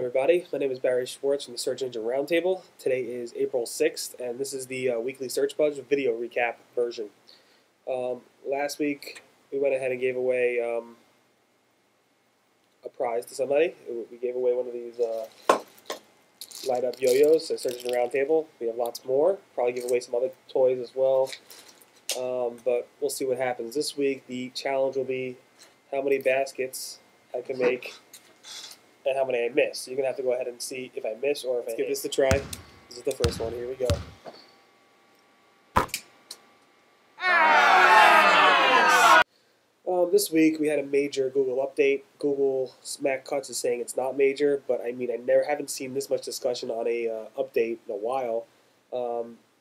everybody. My name is Barry Schwartz from the Search Engine Roundtable. Today is April 6th, and this is the weekly Search Buzz video recap version. Last week, we went ahead and gave away a prize to somebody. We gave away one of these light-up yo-yos to Search Engine Roundtable. We have lots more. Probably give away some other toys as well, but we'll see what happens. This week, the challenge will be how many baskets I can make and how many I miss. So you're going to have to go ahead and see if I miss or if I hit. Give this a try. This is the first one. Here we go. This week we had a major Google update. Google Smack Cuts is saying it's not major, but I mean, haven't seen this much discussion on a update in a while.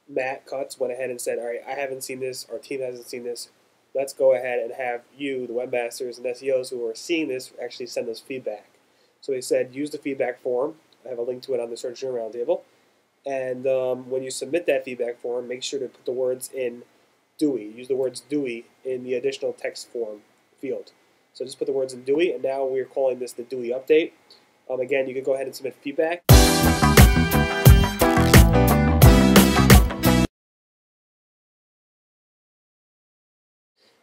Matt Cutts went ahead and said, all right, I haven't seen this, our team hasn't seen this. Let's go ahead and have you, the webmasters and SEOs who are seeing this, actually send us feedback. So they said, use the feedback form. I have a link to it on the Search Engine Roundtable. And when you submit that feedback form, make sure to put the words in Dewey. Use the words Dewey in the additional text form field. So just put the words in Dewey, and now we're calling this the Dewey update. Again, you can go ahead and submit feedback.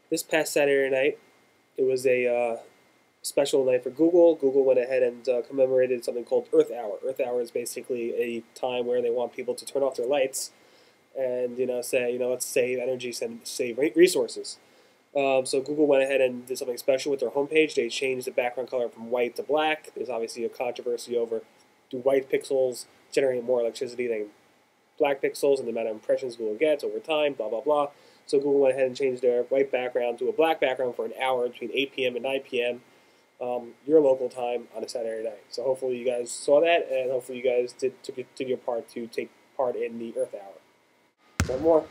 This past Saturday night, it was a special night for Google. Google went ahead and commemorated something called Earth Hour. Earth Hour is basically a time where they want people to turn off their lights and say, let's save energy, save resources. So Google went ahead and did something special with their homepage. They changed the background color from white to black. There's obviously a controversy over, do white pixels generate more electricity than black pixels and the amount of impressions Google gets over time, blah, blah, blah. So Google went ahead and changed their white background to a black background for an hour between 8 p.m. and 9 p.m. Your local time on a Saturday night. So hopefully you guys saw that, and hopefully you guys took your part to take part in the Earth Hour. One more.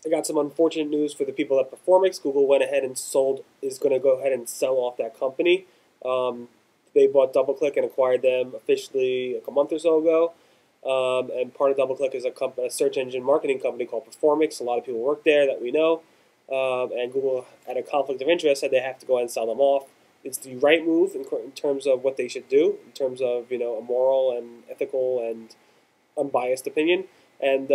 I got some unfortunate news for the people at Performix. Google went ahead and is going to go ahead and sell off that company. They bought DoubleClick and acquired them officially like a month or so ago. And part of DoubleClick is a search engine marketing company called Performix. A lot of people work there that we know. And Google, at a conflict of interest, said they have to go ahead and sell them off. It's the right move in terms of what they should do, in terms of a moral and ethical and unbiased opinion. And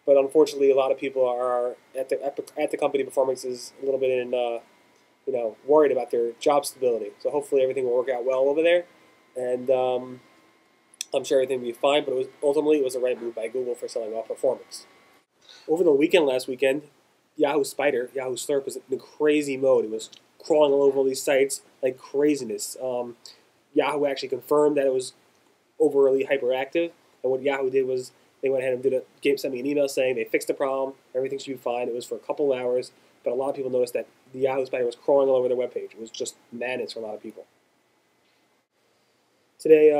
but unfortunately, a lot of people are at the company. Performix is a little bit in worried about their job stability. So hopefully everything will work out well over there. And I'm sure everything will be fine, but ultimately it was the right move by Google for selling off Performix. Over the weekend, last weekend, Yahoo Spider, Yahoo Slurp, was in crazy mode. It was crawling all over all these sites like craziness. Yahoo actually confirmed that it was overly hyperactive, and what Yahoo did was they went ahead and sent me an email saying they fixed the problem, everything should be fine. It was for a couple of hours, but a lot of people noticed that the Yahoo Spider was crawling all over their webpage. It was just madness for a lot of people. Today,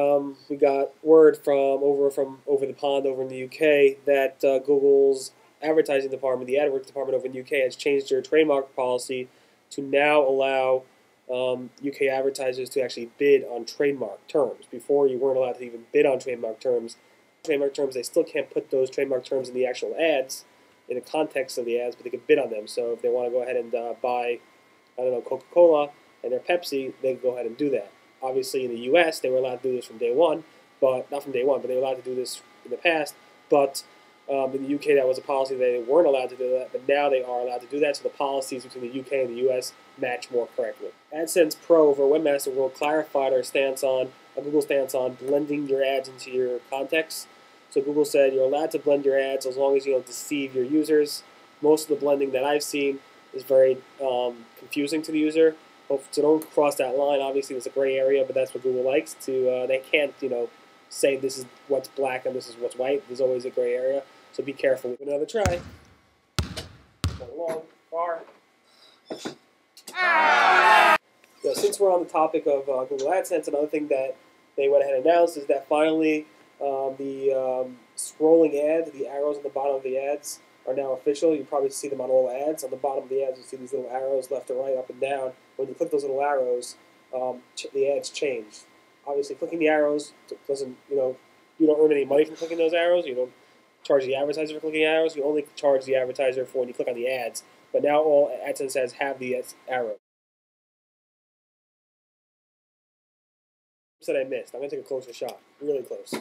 we got word from over the pond over in the UK that Google's advertising department, the AdWords department over in the UK, has changed their trademark policy to now allow UK advertisers to actually bid on trademark terms. Before, you weren't allowed to even bid on trademark terms. Trademark terms, they still can't put those trademark terms in the actual ads, in the context of the ads, but they can bid on them. So if they want to go ahead and buy, Coca-Cola and their Pepsi, they can go ahead and do that. Obviously, in the U.S., they were allowed to do this from day one, but not from day one, but they were allowed to do this in the past. But in the UK, that was a policy that they weren't allowed to do that, but now they are allowed to do that, so the policies between the UK and the US match more correctly. AdSense Pro over Webmaster World clarified Google's stance on blending your ads into your context. So Google said you're allowed to blend your ads as long as you don't deceive your users. Most of the blending that I've seen is very confusing to the user. So don't cross that line. Obviously, it's a gray area, but that's what Google likes to. They can't, say this is what's black and this is what's white. There's always a gray area. So be careful. Give another try. Go along, far. Since we're on the topic of Google AdSense, another thing that they went ahead and announced is that finally the scrolling ads, the arrows on the bottom of the ads, are now official. You probably see them on all ads. On the bottom of the ads, you see these little arrows left to right, up and down. When you click those little arrows, the ads change. Obviously, clicking the arrows doesn't, you don't earn any money from clicking those arrows. You don't charge the advertiser for clicking arrows. You only charge the advertiser for when you click on the ads. but now all AdSense ads have the arrow. That I missed. I'm going to take a closer shot, really close.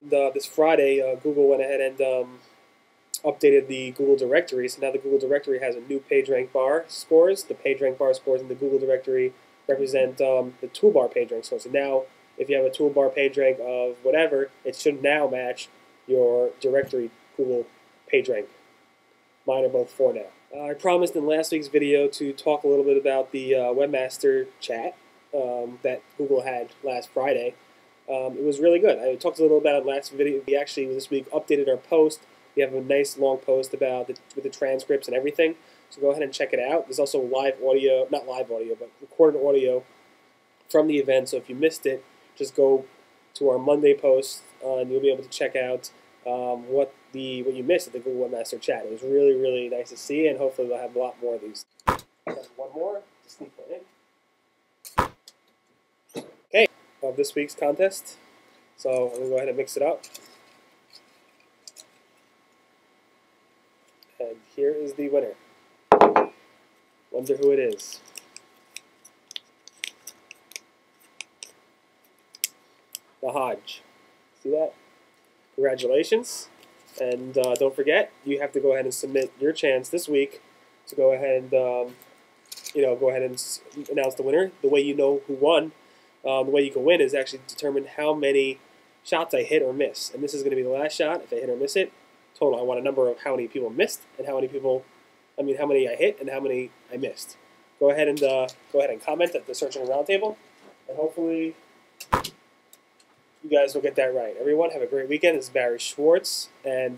This Friday, Google went ahead and updated the Google directory. So now the Google directory has a new PageRank bar scores. The PageRank bar scores in the Google directory represent the toolbar PageRank scores. So now, if you have a toolbar PageRank of whatever, it should now match your directory Google PageRank. Mine are both 4 now. I promised in last week's video to talk a little bit about the webmaster chat that Google had last Friday. It was really good. I talked a little about it last video. We actually this week updated our post. We have a nice long post about with the transcripts and everything. So go ahead and check it out. There's also live audio, not live audio, but recorded audio from the event. So if you missed it, just go to our Monday post and you'll be able to check out what you missed at the Google Webmaster Chat. It was really, really nice to see, and hopefully we'll have a lot more of these. One more to sneak one in. Okay, of this week's contest. So I'm going to go ahead and mix it up. And here is the winner. Wonder who it is. The Hodge. See that? Congratulations. And don't forget, you have to go ahead and submit your chance this week to go ahead and go ahead and announce the winner. The way you know who won, the way you can win is actually determine how many shots I hit or miss. And this is going to be the last shot. If I hit or miss it, total. I want a number of how many people missed and how many I hit and how many I missed. Go ahead and comment at the Search Engine Roundtable, and hopefully you guys will get that right. Everyone, have a great weekend. This is Barry Schwartz, and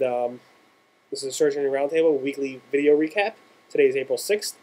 this is a Search Engine Roundtable weekly video recap. Today is April 6th.